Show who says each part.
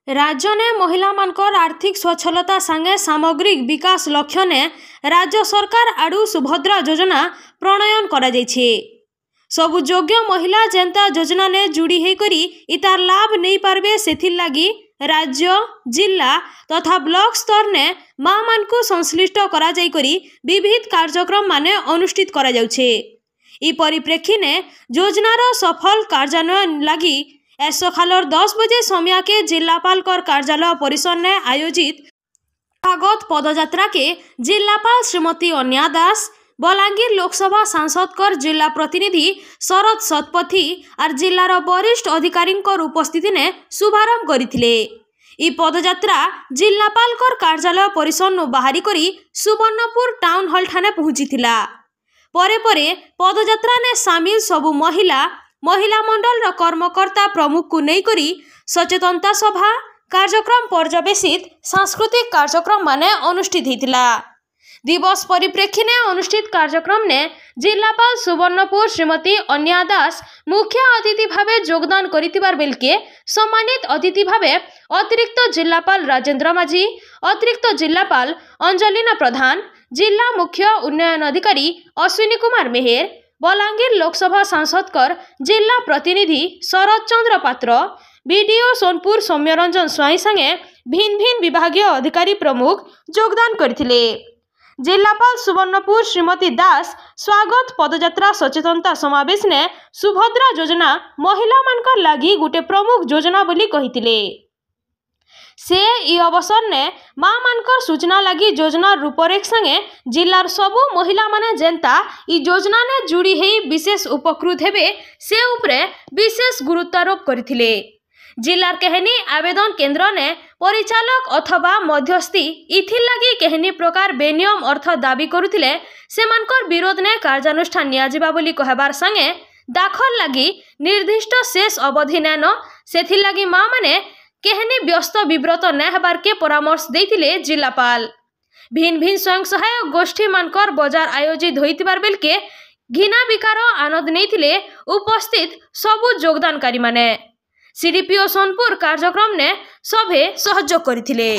Speaker 1: राज्य ने महिला मानकर आर्थिक स्वच्छलता संगे सामग्रिक विकास लक्ष्य ने राज्य सरकार आड़ू सुभद्रा योजना प्रणयन करा जायछि। सबु योग्य महिला जेंता योजना ने जुड़ी होकरी इतार लाभ नहीं पारबे सेथिर लागी राज्य जिला तथा ब्लॉक स्तर ने माँ मान को संश्लिष्ट करा जाई करी विविध कार्यक्रम माने अनुष्ठित करा जाउछे। ई परिप्रेक्षी ने योजनार सफल कार्यान्वयन लगी सकाल 10 बजे समिया के जिलापाल कार्यालय परिसर ने आयोजित स्वागत पदयात्रा के जिलापाल श्रीमती अन्या दास, बलांगीर लोकसभा सांसद कर जिला प्रतिनिधि शरद शतपथी और जिलार वरिष्ठ अधिकारी उपस्थिति ने शुभारंभ करथिले। ई पदयात्रा जिलापाल कार्यालय परिसर नु बाहरी करी सुवर्णपुर टाउन हॉल ठाने पहुंचीथिला। परे परे पदयात्रा ने सामिल सबु महिला मंडल कर्मकर्ता प्रमुख को नहीं करी सचेतनता सभा कार्यक्रम पर्यवेसित सांस्कृतिक कार्यक्रम माने अनुष्ठित होता। दिवस परिप्रेक्षी ने अनुष्ठित कार्यक्रम ने जिलापाल सुवर्णपुर श्रीमती अन्या दास मुख्य अतिथि भावे योगदान करितिबार बेलके सम्मानित अतिथि भावे अतिरिक्त जिलापाल राजेंद्र माझी, अतिरिक्त जिलापाल अंजलिना प्रधान, जिला मुख्य उन्नयन अधिकारी अश्विनी कुमार मेहेर, बलांगीर लोकसभा सांसद कर जिला प्रतिनिधि शरद चंद्र पात्र, बीडीओ सोनपुर सौम्यरंजन स्वाई संगे भिन्न भिन्न विभागीय अधिकारी प्रमुख योगदान करथिले। जिलापाल सुवर्णपुर श्रीमती दास स्वागत पदयात्रा सचेतनता समावेश ने सुभद्रा योजना महिला मानकर लागी गोटे प्रमुख योजना बोली कहिथिले। से ई अवसर ने माँ मानकर सूचना लगी योजना रूपरेख संगे जिलार सबु महिला माने जेंता ई योजना ने जुड़ी है विशेष उपकृत हेबे से उपरे विशेष गुरुत्वारोप करथिले। जिलार केहनी आवेदन केंद्र ने परिचालक अथवा मध्यस्थी इथिर लगी केहनी प्रकार बेनियम अर्थ दाबी करुथिले सेमानकर विरोध ने कार्यानुष्ठान नियाजिबा बोली कहबार संगे दाखल लगी निर्दिष्ट शेष अवधि नैन सेथिर लगी माँ माने केहनी व्यस्त विव्रत न हेबार के परामर्श देथिले। जिलापाल भिन्न भिन्न स्वयं सहायक गोष्ठी मानकर बाजार आयोजित होइतिबार बेलके घिना विकार आनंद नैथिले उपस्थित सबु योगदानकारी माने। सीडीपीओ सोनपुर कार्यक्रम ने सभे सहयोग करथिले।